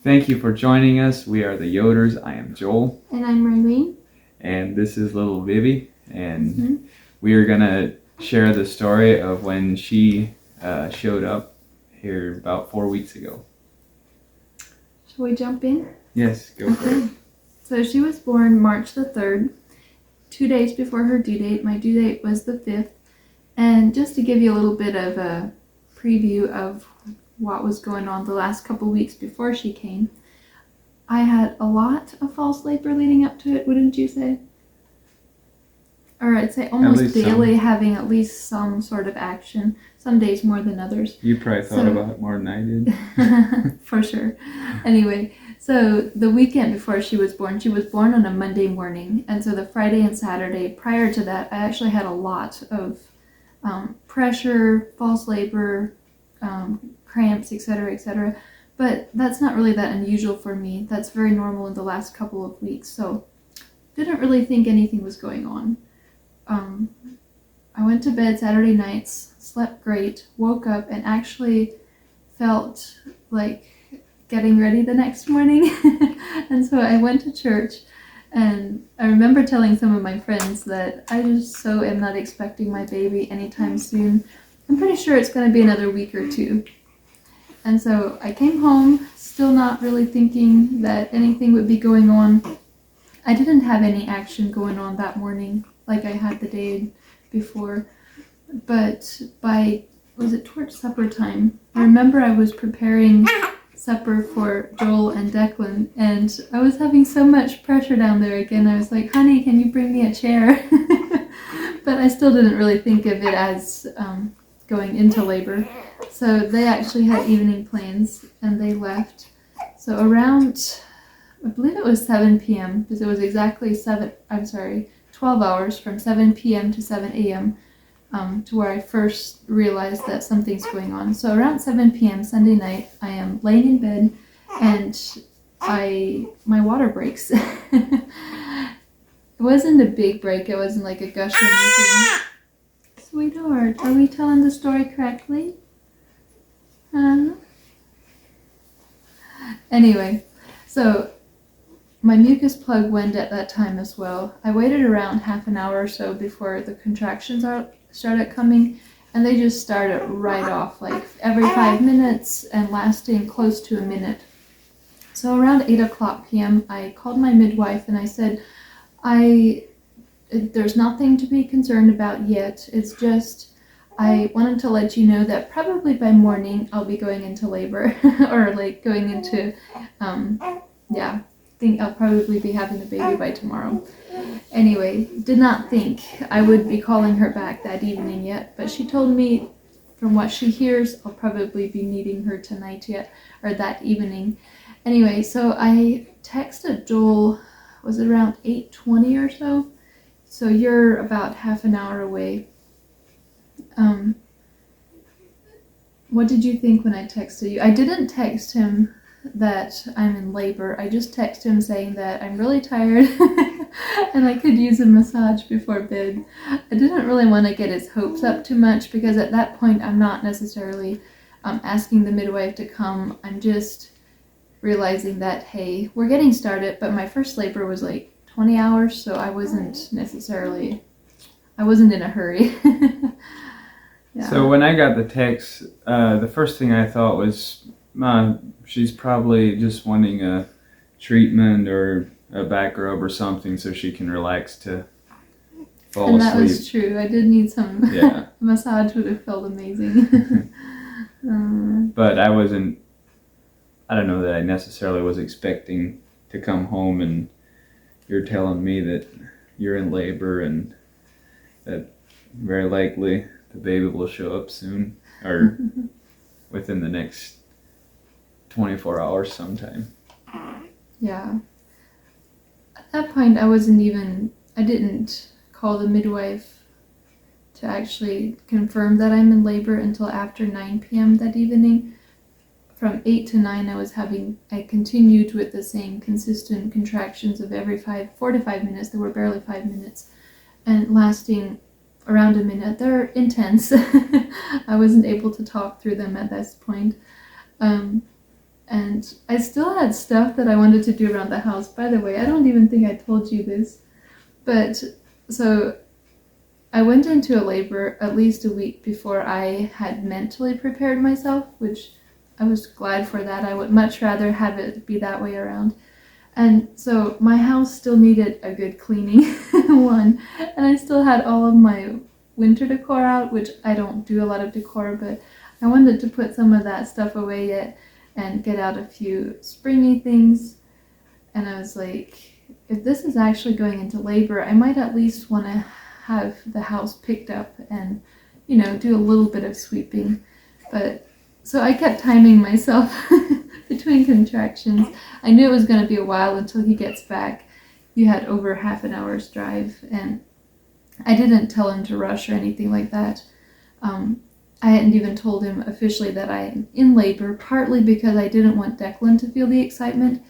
Thank you for joining us. We are the Yoders. I am Joel. And I'm Raylene. And this is little Vivie. And we are going to share the story of when she showed up here about 4 weeks ago. Shall we jump in? Yes, go for it. So she was born March the 3rd, 2 days before her due date. My due date was the 5th. And just to give you a little bit of a preview of what was going on the last couple weeks before she came, I had a lot of false labor leading up to it, wouldn't you say? Or I'd say almost daily having at least some sort of action, some days more than others. You probably thought about it more than I did. For sure. Anyway, so the weekend before she was born on a Monday morning. And so the Friday and Saturday prior to that, I actually had a lot of pressure, false labor, cramps, etc., etc. But that's not really that unusual for me. That's very normal in the last couple of weeks. So didn't really think anything was going on. I went to bed Saturday nights, slept great, woke up, and actually felt like getting ready the next morning. And so I went to church, and I remember telling some of my friends that I just so am not expecting my baby anytime soon. I'm pretty sure it's going to be another week or two. And so I came home, still not really thinking that anything would be going on. I didn't have any action going on that morning like I had the day before. But towards supper time, I remember I was preparing supper for Joel and Declan, and I was having so much pressure down there again. I was like, honey, can you bring me a chair? But I still didn't really think of it as going into labor. So they actually had evening plans, and they left. So around, I believe it was 7 p.m., because it was exactly 12 hours from 7 p.m. to 7 a.m. To where I first realized that something's going on. So around 7 p.m. Sunday night, I am laying in bed, and my water breaks. It wasn't a big break. It wasn't like a gush or anything. Sweetheart, are we telling the story correctly? Anyway, so my mucus plug went at that time as well. I waited around half an hour or so before the contractions started coming, and they just started right off, like every 5 minutes and lasting close to a minute. So around 8 o'clock p.m., I called my midwife and I said, there's nothing to be concerned about yet. It's just, I wanted to let you know that probably by morning I'll be going into labor or like going into, think I'll probably be having the baby by tomorrow. Anyway, did not think I would be calling her back that evening yet, but she told me from what she hears, I'll probably be needing her tonight yet, or that evening. Anyway, so I texted Joel, was it around 8:20 or so? So you're about half an hour away. What did you think when I texted you? I didn't text him that I'm in labor. I just texted him saying that I'm really tired and I could use a massage before bed. I didn't really want to get his hopes up too much, because at that point I'm not necessarily asking the midwife to come. I'm just realizing that, hey, we're getting started, but my first labor was like 20 hours, so I wasn't in a hurry. Yeah. So when I got the text, the first thing I thought was, she's probably just wanting a treatment or a back rub or something so she can relax to fall asleep. And that was true. I did need some. Yeah. Massage would have felt amazing. But I don't know that I necessarily was expecting to come home and you're telling me that you're in labor and that very likely the baby will show up soon, or within the next 24 hours sometime. Yeah. At that point, I didn't call the midwife to actually confirm that I'm in labor until after 9 p.m. that evening. From 8 to 9, I continued with the same consistent contractions of every 4 to 5 minutes. They were barely 5 minutes and lasting around a minute. They're intense. I wasn't able to talk through them at this point. And I still had stuff that I wanted to do around the house. By the way, I don't even think I told you this. But so I went into a labor at least a week before I had mentally prepared myself, which I was glad for that. I would much rather have it be that way around. And so my house still needed a good cleaning, one. And I still had all of my winter decor out, which I don't do a lot of decor, but I wanted to put some of that stuff away yet and get out a few springy things. And I was like, if this is actually going into labor, I might at least want to have the house picked up and, do a little bit of sweeping. But so I kept timing myself between contractions. I knew it was going to be a while until he gets back. You had over half an hour's drive, and I didn't tell him to rush or anything like that. I hadn't even told him officially that I am in labor, partly because I didn't want Declan to feel the excitement.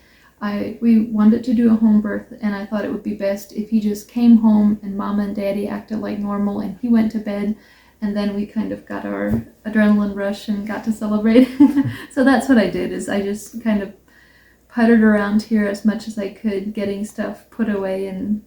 We wanted to do a home birth, and I thought it would be best if he just came home and Mama and Daddy acted like normal and he went to bed, and then we kind of got our adrenaline rush and got to celebrate. So that's what I did, is I just kind of puttered around here as much as I could, getting stuff put away and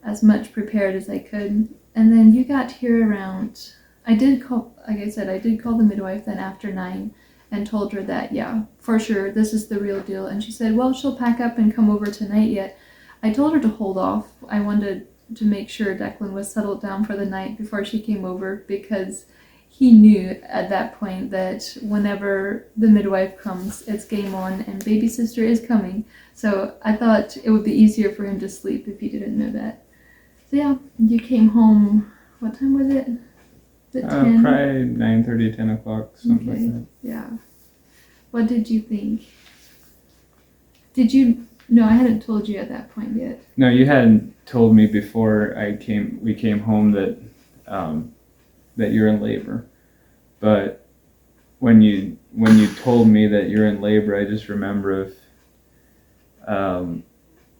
as much prepared as I could. And then you got here around, I did call the midwife then after 9 and told her that, yeah, for sure, this is the real deal. And she said, well, she'll pack up and come over tonight yet. I told her to hold off. I wanted to make sure Declan was settled down for the night before she came over, because he knew at that point that whenever the midwife comes, it's game on and baby sister is coming. So I thought it would be easier for him to sleep if he didn't know that. So yeah, you came home, what time was it? Was it 10? Probably 9:30, 10 o'clock, something like that. Yeah. What did you think? No, I hadn't told you at that point yet. No, you hadn't told me before we came home that that you're in labor. But when you told me that you're in labor, I just remember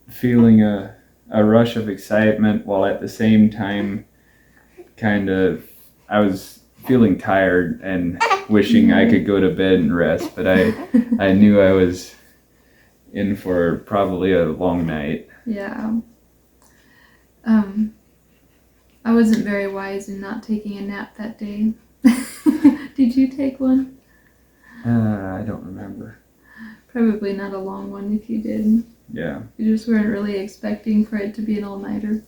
feeling a rush of excitement, while at the same time I was feeling tired and wishing I could go to bed and rest, but I knew I was in for probably a long night. Yeah. I wasn't very wise in not taking a nap that day. Did you take one? I don't remember. Probably not a long one if you did. Yeah. You just weren't really expecting for it to be an all-nighter.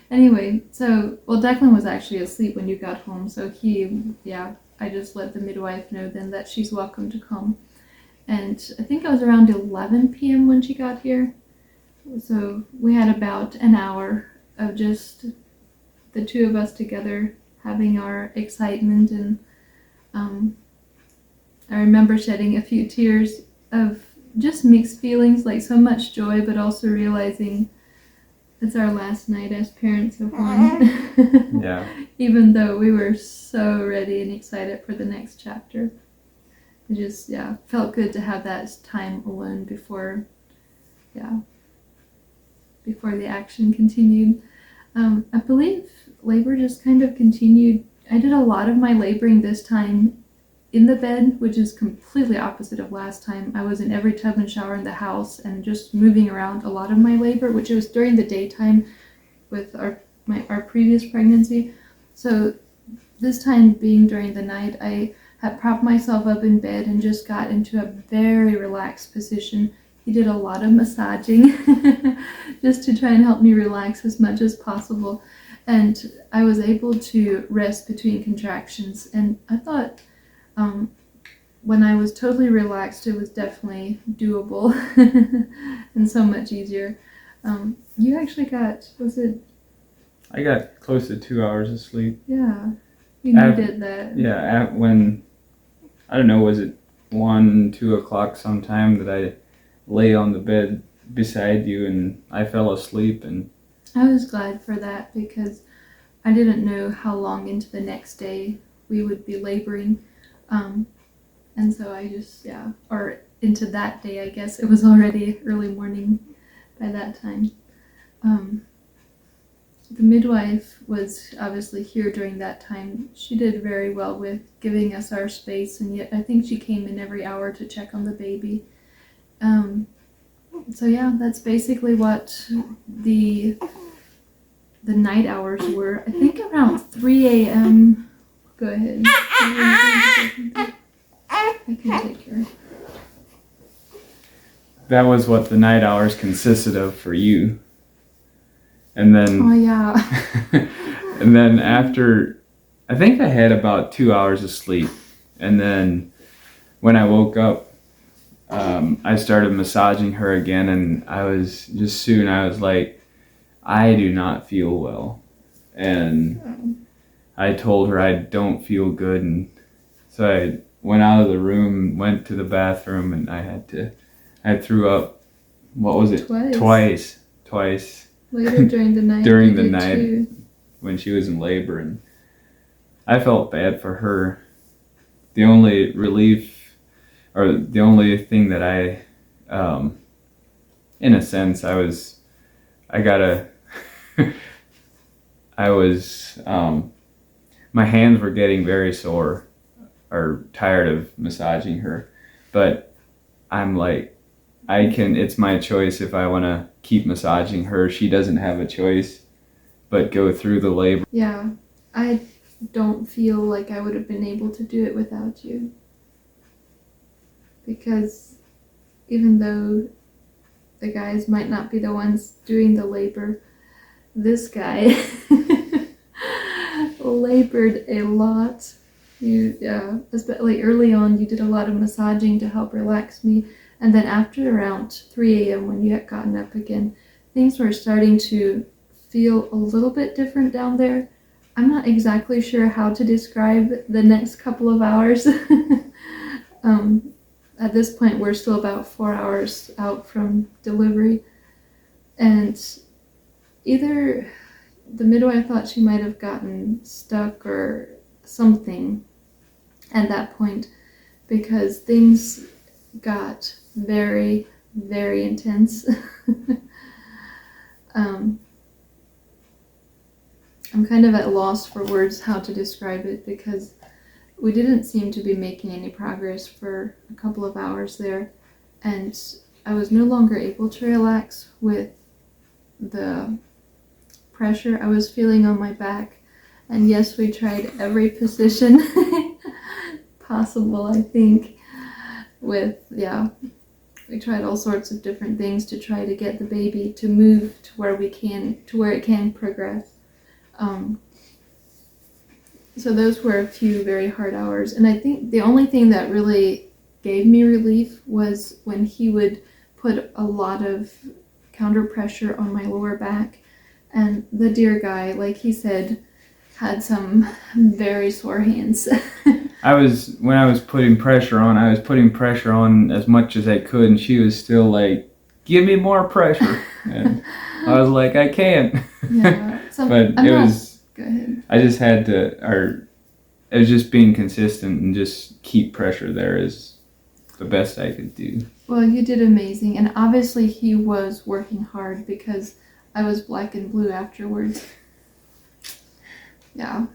Anyway, Declan was actually asleep when you got home, so I just let the midwife know then that she's welcome to come. And I think it was around 11 p.m. when she got here. So we had about an hour of just the two of us together having our excitement, and I remember shedding a few tears of just mixed feelings, like so much joy, but also realizing it's our last night as parents of one. Yeah. Even though we were so ready and excited for the next chapter. It just, felt good to have that time alone before the action continued. I believe labor just kind of continued. I did a lot of my laboring this time in the bed, which is completely opposite of last time. I was in every tub and shower in the house and just moving around a lot of my labor, which was during the daytime with our previous pregnancy. So this time being during the night, I had propped myself up in bed and just got into a very relaxed position. He did a lot of massaging just to try and help me relax as much as possible. And I was able to rest between contractions. And I thought when I was totally relaxed, it was definitely doable and so much easier. You actually I got close to 2 hours of sleep. Yeah, you needed that. Yeah, when, I don't know, was it 1, 2 o'clock sometime that I lay on the bed beside you and I fell asleep. And I was glad for that, because I didn't know how long into the next day we would be laboring. And so I just, or into that day, I guess. It was already early morning by that time. the midwife was obviously here during that time. She did very well with giving us our space, and yet I think she came in every hour to check on the baby. So yeah, that's basically what the night hours were. I think around 3 a.m. Go ahead. I can take care. That was what the night hours consisted of for you. And then, oh yeah. and then after, I think I had about 2 hours of sleep. And then when I woke up, I started massaging her again, and I was like, I do not feel well. And I told her I don't feel good. And so I went out of the room, went to the bathroom, and I threw up, what was it? Twice. Later during the night. During the night too. When she was in labor, and I felt bad for her. The only relief, or the only thing that I, in a sense, my hands were getting very sore or tired of massaging her, but I'm like, it's my choice if I want to keep massaging her. She doesn't have a choice but go through the labor. Yeah, I don't feel like I would have been able to do it without you. Because even though the guys might not be the ones doing the labor, this guy labored a lot. Especially early on, you did a lot of massaging to help relax me. And then after around 3 a.m. when you had gotten up again, things were starting to feel a little bit different down there. I'm not exactly sure how to describe the next couple of hours. At this point, we're still about 4 hours out from delivery. And either the midwife thought she might have gotten stuck or something at that point, because things got very, very intense. I'm kind of at loss for words how to describe it, because we didn't seem to be making any progress for a couple of hours there, and I was no longer able to relax with the pressure I was feeling on my back. And yes, we tried every position possible, I think, we tried all sorts of different things to try to get the baby to move to where it can progress. So those were a few very hard hours, and I think the only thing that really gave me relief was when he would put a lot of counter pressure on my lower back, and the dear guy, like he said, had some very sore hands. When I was putting pressure on as much as I could, and she was still like, give me more pressure. And I was like, I can't. Yeah. Go ahead. I just had to, it was just being consistent and just keep pressure there is the best I could do. Well, you did amazing, and obviously he was working hard, because I was black and blue afterwards. Yeah.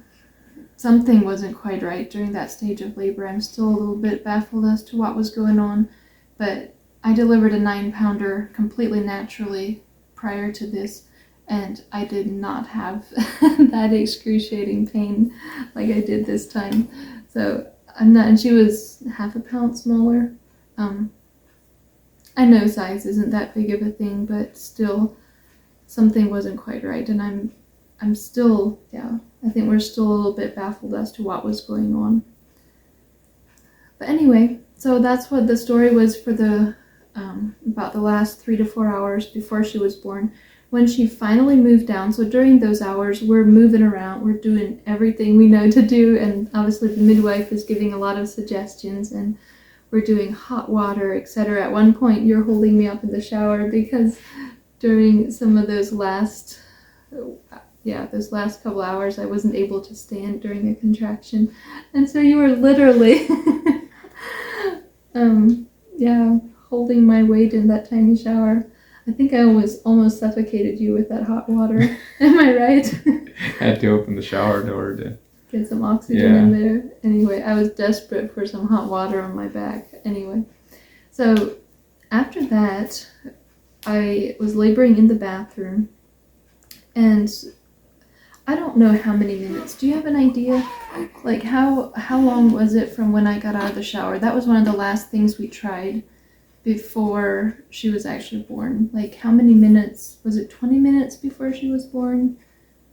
Something wasn't quite right during that stage of labor. I'm still a little bit baffled as to what was going on, but I delivered a 9-pounder completely naturally prior to this, and I did not have that excruciating pain like I did this time. So and she was half a pound smaller. I know size isn't that big of a thing, but still something wasn't quite right, and I'm still, I think we're still a little bit baffled as to what was going on. But anyway, so that's what the story was for about the last 3 to 4 hours before she was born. When she finally moved down, so during those hours, we're moving around, we're doing everything we know to do, and obviously the midwife is giving a lot of suggestions, and we're doing hot water, etc. At one point, you're holding me up in the shower, because during some of those last couple hours, I wasn't able to stand during a contraction. And so you were literally, holding my weight in that tiny shower. I think I almost suffocated you with that hot water. Am I right? I had to open the shower door to get some oxygen in there. Anyway, I was desperate for some hot water on my back. Anyway, so after that, I was laboring in the bathroom, and I don't know how many minutes. Do you have an idea? Like how long was it from when I got out of the shower? That was one of the last things we tried before she was actually born. Like how many minutes? Was it 20 minutes before she was born?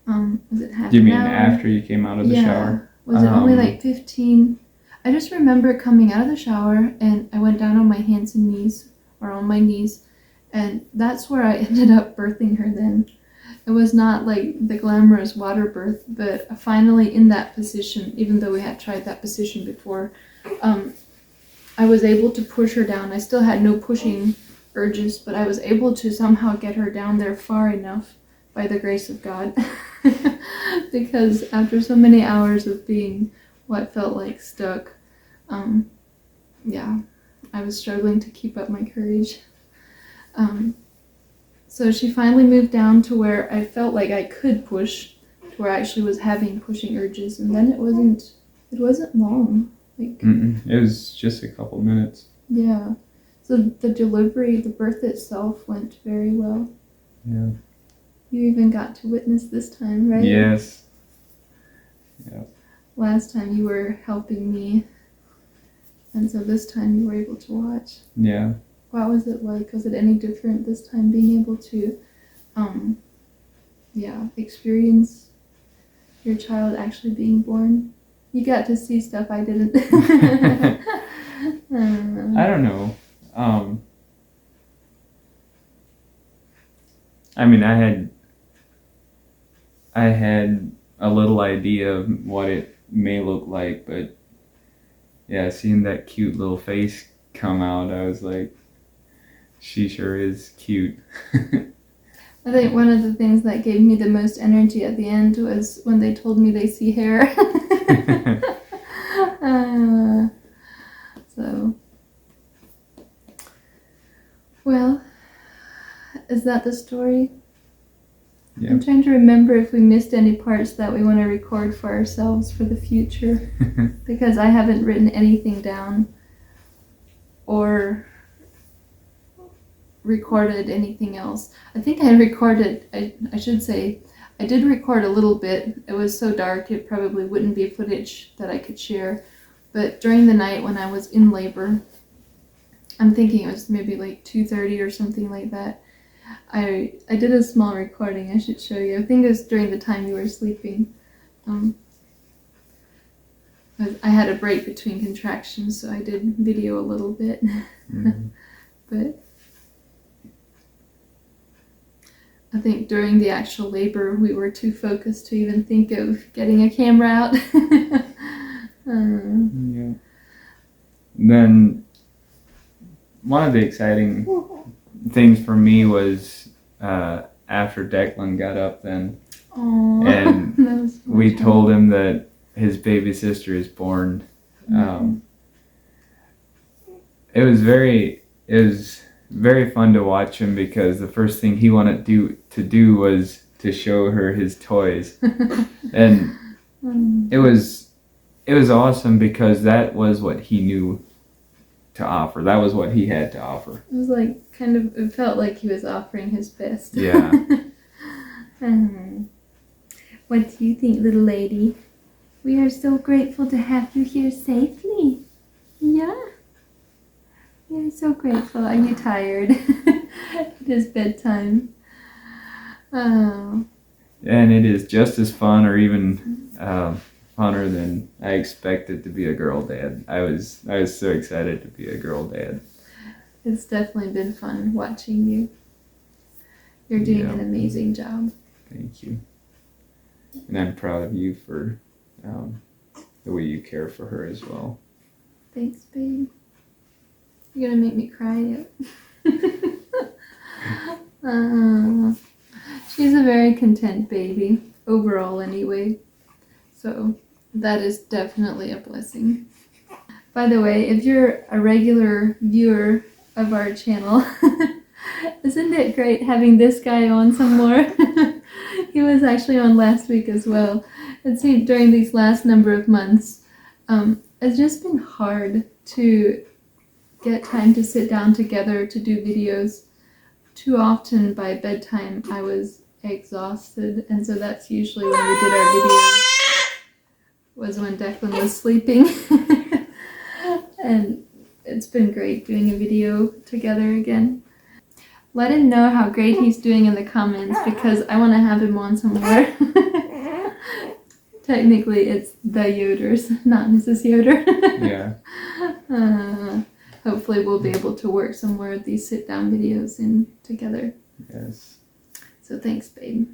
Was it half Do you an mean hour? after you came out of the shower? Was it only like 15? I just remember coming out of the shower and I went down on my hands and knees, or on my knees, and that's where I ended up birthing her then. It was not like the glamorous water birth, but finally in that position, even though we had tried that position before, I was able to push her down. I still had no pushing urges, but I was able to somehow get her down there far enough by the grace of God. Because after so many hours of being what felt like stuck, I was struggling to keep up my courage. So she finally moved down to where I felt like I could push, to where I actually was having pushing urges, and then it wasn't long. It was just a couple minutes. Yeah. So the delivery, the birth itself went very well. Yeah. You even got to witness this time, right? Yes. Yeah. Last time you were helping me, and so this time you were able to watch. Yeah. What was it like? Was it any different this time, being able to, experience your child actually being born? You got to see stuff I didn't. I don't know. I mean, I had a little idea of what it may look like, but yeah, seeing that cute little face come out, I was like, she sure is cute. I think one of the things that gave me the most energy at the end was when they told me they see hair. Well, is that the story? Yeah. I'm trying to remember if we missed any parts that we want to record for ourselves for the future, because I haven't written anything down or recorded anything else. I think I recorded, I should say, I did record a little bit. It was so dark it probably wouldn't be footage that I could share, but during the night when I was in labor, I'm thinking it was maybe like 2:30 or something like that, I did a small recording I should show you. I think it was during the time you were sleeping. I had a break between contractions, so I did video a little bit. Mm-hmm. But I think during the actual labor, we were too focused to even think of getting a camera out. Yeah. Then one of the exciting things for me was after Declan got up then. Aww, and we told him that his baby sister is born. Mm-hmm. It was very fun to watch him, because the first thing he wanted to do was to show her his toys. And it was awesome, because that was what he knew to offer. That was what he had to offer. It was like it felt like he was offering his best. Yeah. What do you think, little lady? We are so grateful to have you here safely. Yeah? We are so grateful. Are you tired? It is bedtime. Oh. And it is just as fun, or even funner than I expected to be a girl dad. I was so excited to be a girl dad. It's definitely been fun watching you. You're doing an amazing job. Thank you. And I'm proud of you for the way you care for her as well. Thanks, babe. You're gonna make me cry yet. She's a very content baby, overall anyway. So that is definitely a blessing. By the way, if you're a regular viewer of our channel, Isn't it great having this guy on some more? He was actually on last week as well. It seemed during these last number of months, it's just been hard to get time to sit down together to do videos. Too often by bedtime I was exhausted, and so that's usually when we did our videos, was when Declan was sleeping. And it's been great doing a video together again. Let him know how great he's doing in the comments, because I want to have him on some more. Technically it's the Yoders, not Mrs Yoder. Yeah. Hopefully we'll be able to work some more of these sit-down videos in together. Yes. So thanks, babe.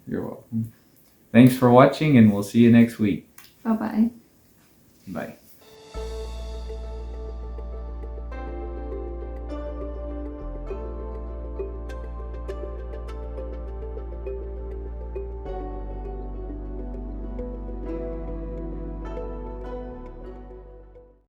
You're welcome. Thanks for watching, and we'll see you next week. Bye-bye. Bye.